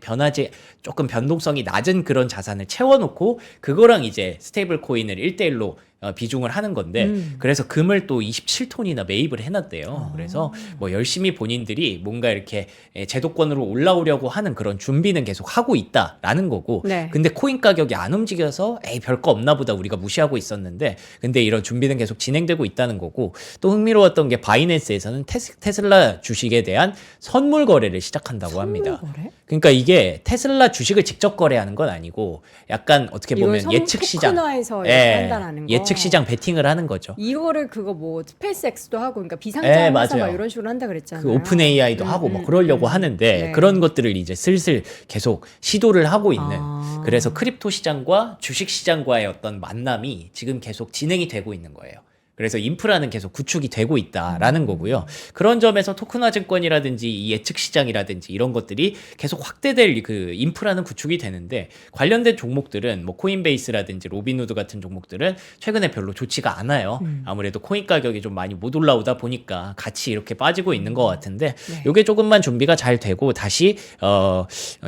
조금 변동성이 낮은 그런 자산을 채워놓고 그거랑 이제 스테이블 코인을 1대1로 비중을 하는 건데 그래서 금을 또 27톤이나 매입을 해놨대요. 그래서 뭐 열심히 본인들이 뭔가 이렇게 제도권으로 올라오려고 하는 그런 준비는 계속 하고 있다라는 거고 네. 근데 코인 가격이 안 움직여서 별거 없나 보다 우리가 무시하고 있었는데 근데 이런 준비는 계속 진행되고 있다는 거고 또 흥미로웠던 게 바이낸스에서는 테슬라 주식에 대한 선물 거래를 시작한다고 합니다. 거래? 그러니까 이게 테슬라 주식을 직접 거래하는 건 아니고 약간 어떻게 보면 예측 시장 토큰화해서 판단하는 거. 예측 시장 베팅을 하는 거죠. 이거를 뭐 스페이스X도 하고 그러니까 비상장 회사 막 이런 식으로 한다 그랬잖아요. 그 오픈 AI도 하고 막 그러려고 하는데 네. 그런 것들을 이제 슬슬 계속 시도를 하고 있는 그래서 크립토 시장과 주식 시장과의 어떤 만남이 지금 계속 진행이 되고 있는 거예요. 그래서 인프라는 계속 구축이 되고 있다라는 거고요. 그런 점에서 토큰화 증권이라든지 이 예측 시장이라든지 이런 것들이 계속 확대될 인프라는 구축이 되는데 관련된 종목들은 뭐 코인베이스라든지 로빈후드 같은 종목들은 최근에 별로 좋지가 않아요. 아무래도 코인 가격이 좀 많이 못 올라오다 보니까 같이 이렇게 빠지고 있는 것 같은데 이게 조금만 준비가 잘 되고 다시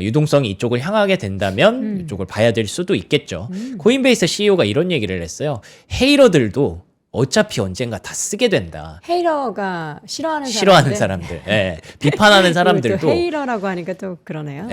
유동성이 이쪽을 향하게 된다면 이쪽을 봐야 될 수도 있겠죠. 코인베이스 CEO가 이런 얘기를 했어요. 헤이러들도 어차피 언젠가 다 쓰게 된다. 헤이러가 싫어하는 사람들. 예. 비판하는 사람들도 헤이러라고 하니까 또 그러네요.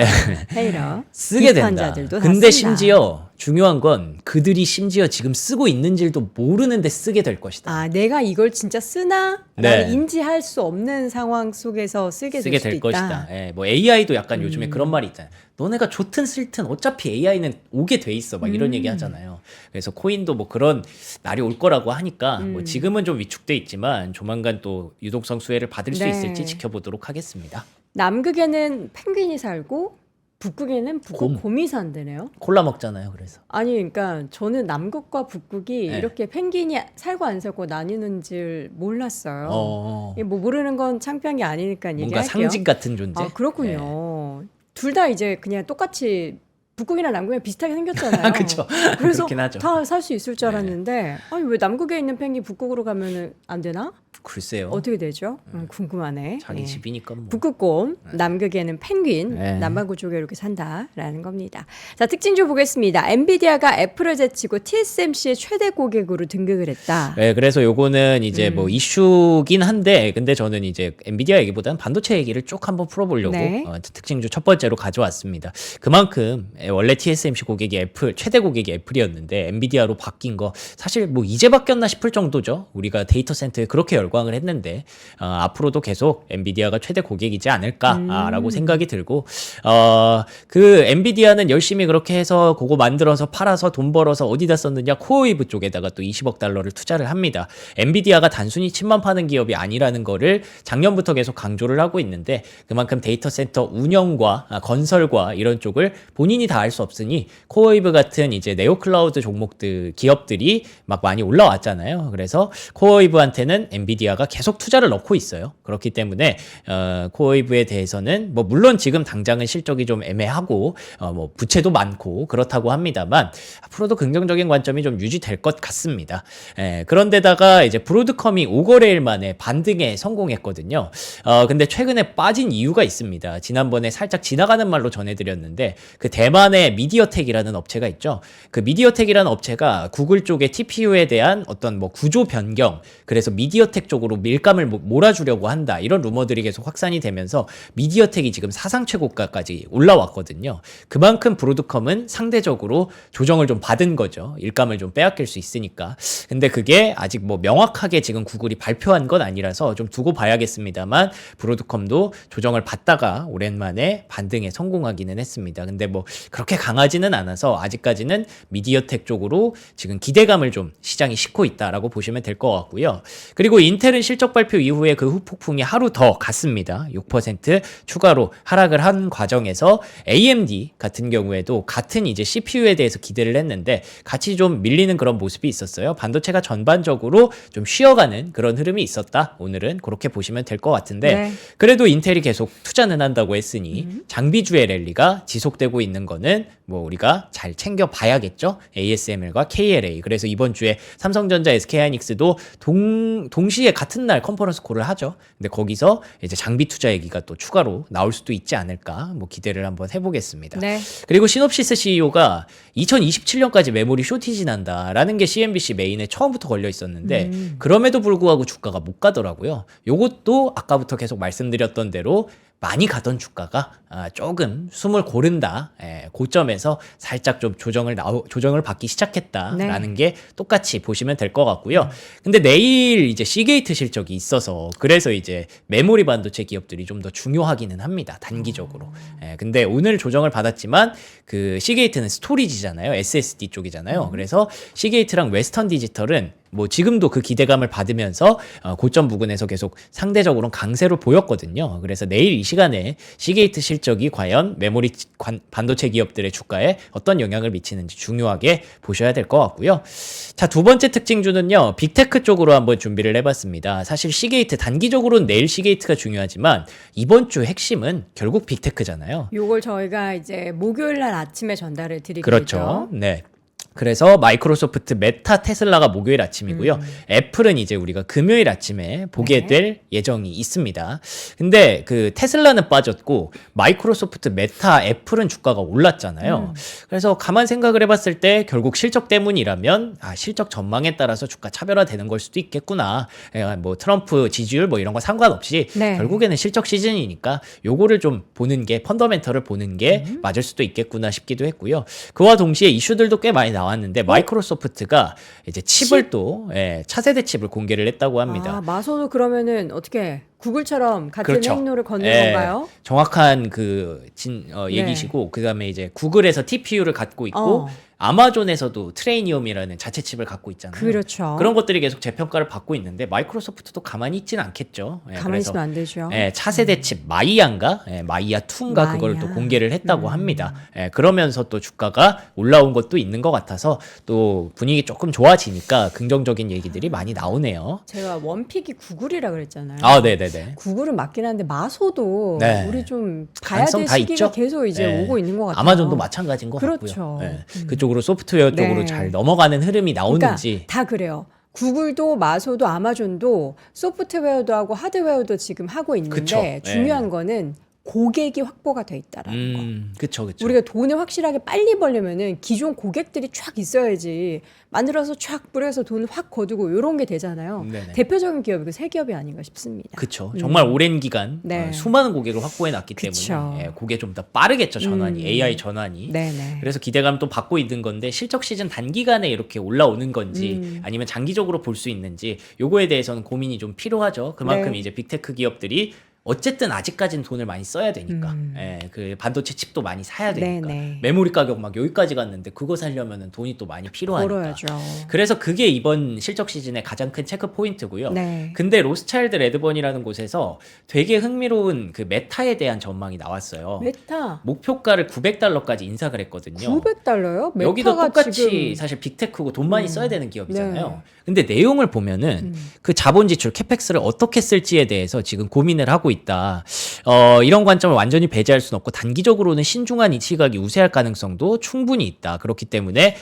헤이러. 쓰게 된다. 비판자들도 다 근데 쓴다. 심지어 중요한 건 그들이 심지어 지금 쓰고 있는지도 모르는데 쓰게 될 것이다. 내가 이걸 진짜 쓰나? 네. 라는 인지할 수 없는 상황 속에서 쓰게 될 수도 있다. 것이다. 예, 뭐 AI도 약간 요즘에 그런 말이 있잖아요. 너네가 좋든 싫든 어차피 AI는 오게 돼 있어. 막 이런 얘기 하잖아요. 그래서 코인도 뭐 그런 날이 올 거라고 하니까 뭐 지금은 좀 위축돼 있지만 조만간 또 유동성 수혜를 받을 수 네. 있을지 지켜보도록 하겠습니다. 남극에는 펭귄이 살고 북극에는 곰이 산대네요. 콜라 먹잖아요. 그래서. 아니 그러니까 저는 남극과 북극이 네. 이렇게 펭귄이 살고 안 살고 나뉘는 줄 몰랐어요. 어. 뭐 모르는 건 창피한 게 아니니까 뭔가 얘기할게요. 상징 같은 존재. 그렇군요. 둘 다 이제 그냥 똑같이 북극이나 남극이랑 비슷하게 생겼잖아요. 그쵸. 그래서 그렇긴 하죠. 다 살 수 있을 줄 알았는데 아니 왜 남극에 있는 펭귄 북극으로 가면은 안 되나? 글쎄요. 어떻게 되죠? 궁금하네. 자기 예. 집이니까 뭐. 북극곰, 남극에는 펭귄, 네. 남반구 쪽에 이렇게 산다라는 겁니다. 자, 특징 보겠습니다. 엔비디아가 애플을 제치고 TSMC의 최대 고객으로 등극을 했다. 네, 그래서 요거는 이제 뭐 이슈긴 한데, 근데 저는 이제 엔비디아 얘기보다는 반도체 얘기를 쭉 한번 풀어보려고 네. 특징주 첫 번째로 가져왔습니다. 그만큼 원래 TSMC 고객이 최대 고객이 애플이었는데 엔비디아로 바뀐 거 사실 뭐 이제 바뀌었나 싶을 정도죠. 우리가 데이터 센터에 그렇게 열광을 했는데 앞으로도 계속 엔비디아가 최대 고객이지 않을까라고 생각이 들고 그 엔비디아는 열심히 그렇게 해서 그거 만들어서 팔아서 돈 벌어서 어디다 썼느냐 코어웨이브 쪽에다가 또 20억 달러를 투자를 합니다. 엔비디아가 단순히 칩만 파는 기업이 아니라는 거를 작년부터 계속 강조를 하고 있는데 그만큼 데이터 센터 운영과 건설과 이런 쪽을 본인이 다 할 수 없으니 코어웨이브 같은 이제 네오클라우드 종목들 기업들이 막 많이 올라왔잖아요. 그래서 코어웨이브한테는 엔비디아가 계속 투자를 넣고 있어요. 그렇기 때문에 코어웨이브에 대해서는 뭐 물론 지금 당장은 실적이 좀 애매하고 뭐 부채도 많고 그렇다고 합니다만 앞으로도 긍정적인 관점이 좀 유지될 것 같습니다. 그런데다가 이제 브로드컴이 5거래일 만에 반등에 성공했거든요. 근데 최근에 빠진 이유가 있습니다. 지난번에 살짝 지나가는 말로 전해드렸는데 그 대만 대만의 미디어텍이라는 업체가 있죠. 그 미디어텍이라는 업체가 구글 쪽의 TPU에 대한 어떤 뭐 구조 변경, 그래서 미디어텍 쪽으로 밀감을 몰아주려고 한다. 이런 루머들이 계속 확산이 되면서 미디어텍이 지금 사상 최고가까지 올라왔거든요. 그만큼 브로드컴은 상대적으로 조정을 좀 받은 거죠. 일감을 좀 빼앗길 수 있으니까. 근데 그게 아직 뭐 명확하게 지금 구글이 발표한 건 아니라서 좀 두고 봐야겠습니다만 브로드컴도 조정을 받다가 오랜만에 반등에 성공하기는 했습니다. 근데 뭐 그렇게 강하지는 않아서 아직까지는 미디어텍 쪽으로 지금 기대감을 좀 시장이 싣고 있다라고 보시면 될 것 같고요. 그리고 인텔은 실적 발표 이후에 그 후폭풍이 하루 더 갔습니다. 6% 추가로 하락을 한 과정에서 AMD 같은 경우에도 같은 이제 CPU에 대해서 기대를 했는데 같이 좀 밀리는 그런 모습이 있었어요. 반도체가 전반적으로 좀 쉬어가는 그런 흐름이 있었다. 오늘은 그렇게 보시면 될 것 같은데 네. 그래도 인텔이 계속 투자는 한다고 했으니 장비주의 랠리가 지속되고 있는 거는 뭐 우리가 잘 챙겨 봐야겠죠. ASML과 KLA. 그래서 이번 주에 삼성전자, SK하이닉스도 동시에 같은 날 컨퍼런스 콜을 하죠. 근데 거기서 이제 장비 투자 얘기가 또 추가로 나올 수도 있지 않을까 뭐 기대를 한번 해보겠습니다. 네. 그리고 시놉시스 CEO가 2027년까지 메모리 쇼티지 난다라는 게 CNBC 메인에 처음부터 걸려 있었는데 그럼에도 불구하고 주가가 못 가더라고요. 요것도 아까부터 계속 말씀드렸던 대로 많이 가던 주가가 조금 숨을 고른다. 고점에서 살짝 좀 조정을 받기 시작했다라는 게 똑같이 보시면 될 것 같고요. 근데 내일 이제 시게이트 실적이 있어서 그래서 이제 메모리 반도체 기업들이 좀 더 중요하기는 합니다. 단기적으로. 근데 오늘 조정을 받았지만 그 시게이트는 스토리지잖아요. SSD 쪽이잖아요. 그래서 시게이트랑 웨스턴 디지털은 뭐 지금도 그 기대감을 받으면서 고점 부근에서 계속 상대적으로는 강세로 보였거든요. 그래서 내일 이 시간에 시게이트 실적이 과연 메모리 반도체 기업들의 주가에 어떤 영향을 미치는지 중요하게 보셔야 될 것 같고요. 자, 두 번째 특징주는요. 빅테크 쪽으로 한번 준비를 해봤습니다. 사실 시게이트 단기적으로는 내일 시게이트가 중요하지만 이번 주 핵심은 결국 빅테크잖아요. 요걸 저희가 이제 목요일 날 아침에 전달을 드리게 그렇죠. 되죠. 네. 그래서 마이크로소프트, 메타, 테슬라가 목요일 아침이고요. 애플은 이제 우리가 금요일 아침에 보게 될 예정이 있습니다. 근데 그 테슬라는 빠졌고 마이크로소프트, 메타, 애플은 주가가 올랐잖아요. 그래서 가만 생각을 해봤을 때 결국 실적 때문이라면 실적 전망에 따라서 주가 차별화되는 걸 수도 있겠구나. 뭐 트럼프 지지율 뭐 이런 거 상관없이 네. 결국에는 실적 시즌이니까 요거를 좀 보는 게 펀더멘털을 보는 게 맞을 수도 있겠구나 싶기도 했고요. 그와 동시에 이슈들도 꽤 많이 나왔는데 마이크로소프트가 이제 칩을 또 차세대 칩을 공개를 했다고 합니다. 마소도 그러면은 어떻게 구글처럼 같은 그렇죠. 행로를 걷는 건가요? 정확한 얘기시고 그다음에 이제 구글에서 TPU를 갖고 있고 아마존에서도 트레이니움이라는 자체 칩을 갖고 있잖아요. 그렇죠. 그런 것들이 계속 재평가를 받고 있는데 마이크로소프트도 가만히 있지는 않겠죠. 가만히 있으면 안 되죠. 차세대 칩 마이야인가? 마이야 2인가 그걸 또 공개를 했다고 합니다. 그러면서 또 주가가 올라온 것도 있는 것 같아서 또 분위기 조금 좋아지니까 긍정적인 얘기들이 많이 나오네요. 제가 원픽이 구글이라 그랬잖아요. 네네네. 구글은 맞긴 한데 마소도 네. 우리 좀 가야 가능성 될 다 시기가 있죠? 계속 이제 오고 있는 것 같아요. 아마존도 마찬가지인 것 그렇죠. 같고요. 그쪽으로 소프트웨어 쪽으로 네. 잘 넘어가는 흐름이 나오는지. 그러니까 다 그래요. 구글도 마소도 아마존도 소프트웨어도 하고 하드웨어도 지금 하고 있는데 그쵸. 중요한 거는 고객이 확보가 돼 있다라는 거. 그쵸. 우리가 돈을 확실하게 빨리 벌려면은 기존 고객들이 쫙 있어야지 만들어서 쫙 뿌려서 돈 확 거두고 이런 게 되잖아요. 네네. 대표적인 기업이 그 세 기업이 아닌가 싶습니다. 그쵸. 정말 오랜 기간 네. 수많은 고객을 확보해 놨기 그쵸. 때문에 그게 좀 더 빠르겠죠. 전환이. AI 전환이. 네네. 그래서 기대감 또 받고 있는 건데 실적 시즌 단기간에 이렇게 올라오는 건지 아니면 장기적으로 볼 수 있는지 요거에 대해서는 고민이 좀 필요하죠. 그만큼 네. 이제 빅테크 기업들이 어쨌든 아직까지는 돈을 많이 써야 되니까 그 반도체 칩도 많이 사야 되니까 네네. 메모리 가격 막 여기까지 갔는데 그거 사려면은 돈이 또 많이 필요하니까 벌어야죠. 그래서 그게 이번 실적 시즌의 가장 큰 체크 포인트고요. 네. 근데 로스차일드 레드번이라는 곳에서 되게 흥미로운 그 메타에 대한 전망이 나왔어요. 메타 목표가를 $900까지 인상을 했거든요. $900요? 여기도 똑같이 지금 사실 빅테크고 돈 많이 써야 되는 기업이잖아요. 네. 근데 내용을 보면은 그 자본 지출 캐펙스를 어떻게 쓸지에 대해서 지금 고민을 하고 있다. 이런 관점을 완전히 배제할 수는 없고 단기적으로는 신중한 이 시각이 우세할 가능성도 충분히 있다. 그렇기 때문에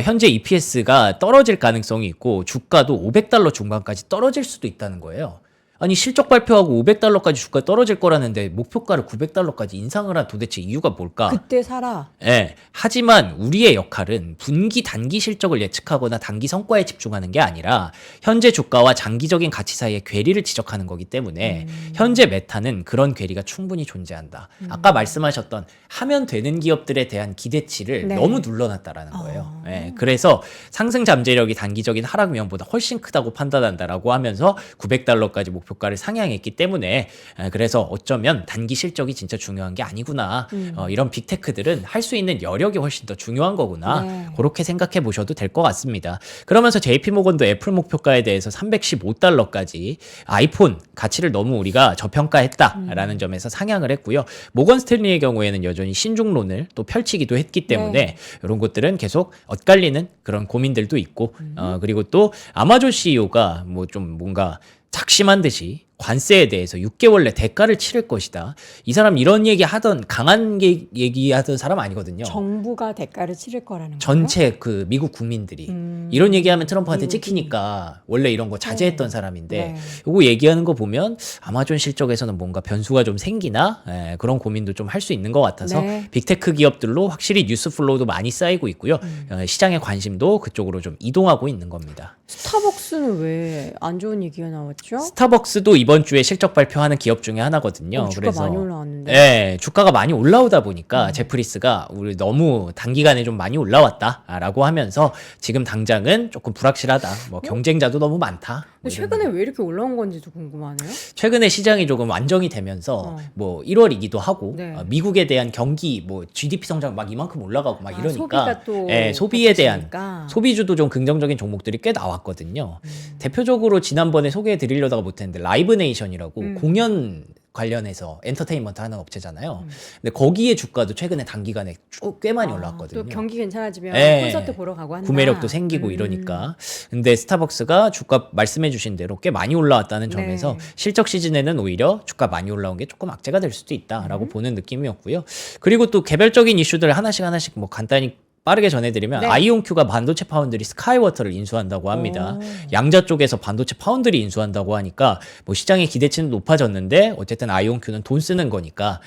현재 EPS가 떨어질 가능성이 있고 주가도 $500 중반까지 떨어질 수도 있다는 거예요. 아니 실적 발표하고 $500까지 주가 떨어질 거라는데 목표가를 $900까지 인상을 한 도대체 이유가 뭘까? 그때 사라. 예. 하지만 우리의 역할은 분기 단기 실적을 예측하거나 단기 성과에 집중하는 게 아니라 현재 주가와 장기적인 가치 사이의 괴리를 지적하는 거기 때문에 현재 메타는 그런 괴리가 충분히 존재한다. 아까 말씀하셨던 하면 되는 기업들에 대한 기대치를 네. 너무 눌러놨다라는 거예요. 예. 그래서 상승 잠재력이 단기적인 하락 위험보다 훨씬 크다고 판단한다라고 하면서 $900까지 목표가를 상향했기 때문에 그래서 어쩌면 단기 실적이 진짜 중요한 게 아니구나. 이런 빅테크들은 할 수 있는 여력이 훨씬 더 중요한 거구나. 네. 그렇게 생각해 보셔도 될 것 같습니다. 그러면서 JP모건도 애플 목표가에 대해서 $315까지 아이폰 가치를 너무 우리가 저평가했다라는 점에서 상향을 했고요. 모건 스탠리의 경우에는 여전히 신중론을 또 펼치기도 했기 때문에 네. 이런 것들은 계속 엇갈리는 그런 고민들도 있고 그리고 또 아마존 CEO가 뭐 좀 뭔가 작심한 듯이 관세에 대해서 6개월 내 대가를 치를 것이다. 이 사람 이런 얘기하던 강한 얘기하던 사람 아니거든요. 정부가 대가를 치를 거라는 거예요? 전체 그 미국 국민들이 이런 얘기하면 트럼프한테 미국인. 찍히니까 원래 이런 거 자제했던 사람인데 네. 요거 얘기하는 거 보면 아마존 실적에서는 뭔가 변수가 좀 생기나 그런 고민도 좀 할 수 있는 것 같아서 네. 빅테크 기업들로 확실히 뉴스 플로우도 많이 쌓이고 있고요. 시장의 관심도 그쪽으로 좀 이동하고 있는 겁니다. 스타벅스는 왜 안 좋은 얘기가 나왔죠? 스타벅스도 이번 주에 실적 발표하는 기업 중에 하나거든요. 주가 많이 올라왔는데. 네, 주가가 많이 올라오다 보니까 제프리스가 우리 너무 단기간에 좀 많이 올라왔다라고 하면서 지금 당장은 조금 불확실하다. 뭐 경쟁자도 너무 많다. 뭐 근데 이런 최근에 왜 이렇게 올라온 건지도 궁금하네요. 최근에 시장이 조금 안정이 되면서 뭐 1월이기도 하고 네. 미국에 대한 경기 뭐 GDP 성장 막 이만큼 올라가고 막 이러니까 소비가 또 소비에 대한 겹치니까. 소비주도 좀 긍정적인 종목들이 꽤 나왔거든요. 대표적으로 지난번에 소개해 드리려다가 못했는데 라이브 네이션이라고 공연 관련해서 엔터테인먼트 하는 업체잖아요. 근데 거기에 주가도 최근에 단기간에 쭉 꽤 많이 올라왔거든요. 또 경기 괜찮아지면 예. 콘서트 보러 가고 한다. 구매력도 생기고 이러니까. 근데 스타벅스가 주가 말씀해 주신 대로 꽤 많이 올라왔다는 점에서 네. 실적 시즌에는 오히려 주가 많이 올라온 게 조금 악재가 될 수도 있다라고 보는 느낌이었고요. 그리고 또 개별적인 이슈들 하나씩 뭐 간단히 빠르게 전해드리면 네. 아이온큐가 반도체 파운드리 스카이워터를 인수한다고 합니다. 양자 쪽에서 반도체 파운드리 인수한다고 하니까 뭐 시장의 기대치는 높아졌는데 어쨌든 아이온큐는 돈 쓰는 거니까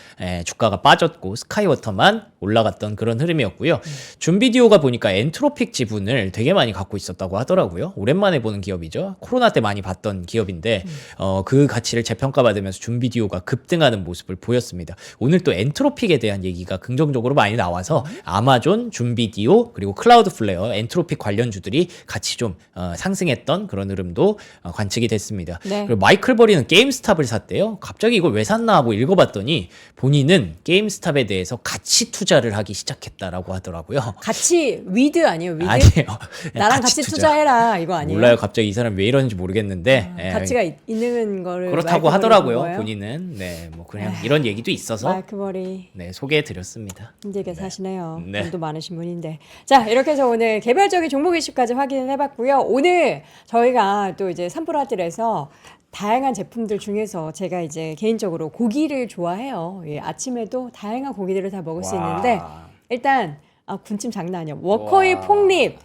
주가가 빠졌고 스카이워터만 올라갔던 그런 흐름이었고요. 줌비디오가 보니까 엔트로픽 지분을 되게 많이 갖고 있었다고 하더라고요. 오랜만에 보는 기업이죠. 코로나 때 많이 봤던 기업인데 그 가치를 재평가받으면서 줌비디오가 급등하는 모습을 보였습니다. 오늘 또 엔트로픽에 대한 얘기가 긍정적으로 많이 나와서 아마존, 줌비디오 그리고 클라우드플레어, 엔트로픽 관련주들이 같이 좀 상승했던 그런 흐름도 관측이 됐습니다. 네. 그리고 마이클 버리는 게임스탑을 샀대요. 갑자기 이걸 왜 샀나 하고 읽어봤더니 본인은 게임스탑에 대해서 가치 투자를 하기 시작했다라고 하더라고요. 같이 위드 아니에요? 위드? 아니에요. 나랑 같이 투자. 투자해라 이거 아니에요? 몰라요. 갑자기 이 사람 왜 이러는지 모르겠는데 가치가 있는 거를 그렇다고 마이크 하더라고요. 버리는 거예요? 본인은 뭐 그냥 이런 얘기도 있어서 마이크 버리 소개해드렸습니다. 힘들게 사시네요. 네. 돈도 많으신 분인데. 자, 이렇게 해서 오늘 개별적인 종목 이슈까지 확인을 해봤고요. 오늘 저희가 또 이제 삼프라들에서 다양한 제품들 중에서 제가 이제 개인적으로 고기를 좋아해요. 예, 아침에도 다양한 고기들을 다 먹을 수 있는데 일단 군침 장난 아니야. 워커힐 와. 폭립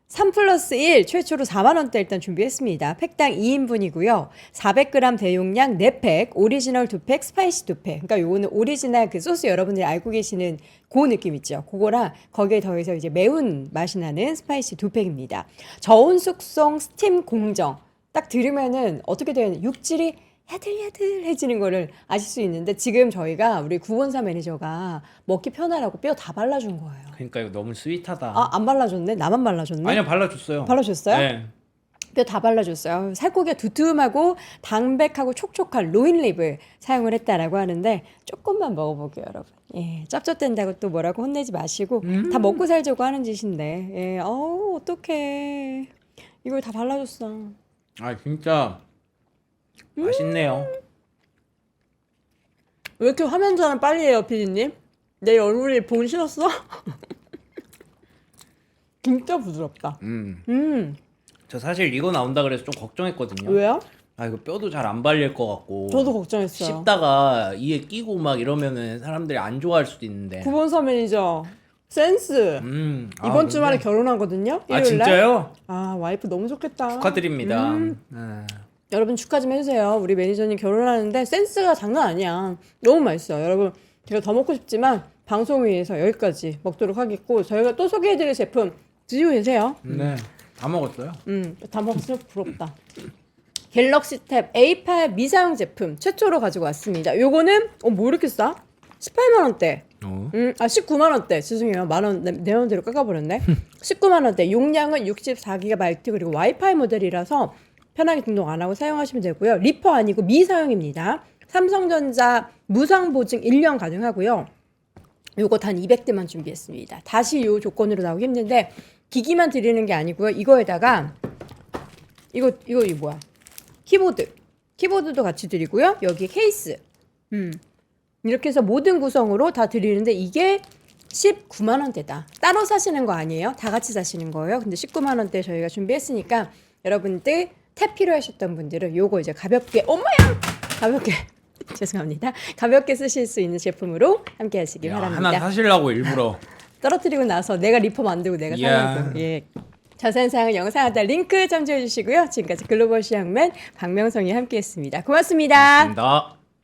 3+1 최초로 4만 원대 일단 준비했습니다. 팩당 2인분이고요. 400g 대용량 4팩, 오리지널 2팩, 스파이시 2팩. 그러니까 요거는 오리지널 그 소스 여러분들이 알고 계시는 그 느낌 있죠. 그거랑 거기에 더해서 이제 매운 맛이 나는 스파이시 2팩입니다. 저온 숙성 스팀 공정. 딱 들으면은 어떻게 되는 육질이 야들야들해지는 거를 아실 수 있는데 지금 저희가 우리 구본사 매니저가 먹기 편하라고 뼈 다 발라준 거예요. 그러니까 이거 너무 스윗하다. 안 발라줬네? 나만 발라줬네? 아니요, 발라줬어요. 발라줬어요? 네. 뼈 다 발라줬어요. 살코기가 두툼하고 담백하고 촉촉한 로인립을 사용을 했다라고 하는데 조금만 먹어볼게요, 여러분. 예, 짭짭된다고 또 뭐라고 혼내지 마시고 다 먹고 살자고 하는 짓인데, 예, 어떡해. 이걸 다 발라줬어. 아 진짜 맛있네요. 왜 이렇게 화면 전환 빨리 해요, 피디님? 내 얼굴이 보기 싫었어? 진짜 부드럽다. 저 사실 이거 나온다 그래서 좀 걱정했거든요. 왜요? 아 이거 뼈도 잘 안 발릴 것 같고. 저도 걱정했어요. 씹다가 이에 끼고 막 이러면은 사람들이 안 좋아할 수도 있는데. 구본사 매니저 센스. 이번 주말에 결혼하거든요. 아 일요일 날. 진짜요? 아 와이프 너무 좋겠다. 축하드립니다. 여러분 축하 좀 해주세요. 우리 매니저님 결혼하는데 센스가 장난 아니야. 너무 맛있어요. 여러분 제가 더 먹고 싶지만 방송 위해서 여기까지 먹도록 하겠고 저희가 또 소개해드릴 제품 드시고 계세요. 네, 다 먹었어요. 다 먹었으면 부럽다. 갤럭시 탭 A8 미사용 제품 최초로 가지고 왔습니다. 요거는 뭐 이렇게 싸? 18만 원대. 19만 원대. 죄송해요. 만원 내 맘대로 깎아버렸네. 19만 원대. 용량은 64GB 그리고 와이파이 모델이라서 편하게 등록 안 하고 사용하시면 되고요. 리퍼 아니고 미사용입니다. 삼성전자 무상 보증 1년 가능하고요. 요거 단 200대만 준비했습니다. 다시 요 조건으로 나오기 힘든데 기기만 드리는 게 아니고요. 이거에다가 이거 뭐야? 키보드도 같이 드리고요. 여기 케이스. 이렇게 해서 모든 구성으로 다 드리는데 이게 19만 원대다. 따로 사시는 거 아니에요? 다 같이 사시는 거예요. 근데 19만 원대 저희가 준비했으니까 여러분들 탭 필요하셨던 분들은 요거 이제 가볍게 가볍게 죄송합니다. 가볍게 쓰실 수 있는 제품으로 함께 하시기 바랍니다. 하나 사시려고 일부러. 떨어뜨리고 나서 내가 리퍼 만들고 내가 사려고. 예. 자세한 사항은 영상 하단 링크 참조해 주시고요. 지금까지 글로벌 시향맨 박명성이 함께했습니다. 고맙습니다. 고맙습니다.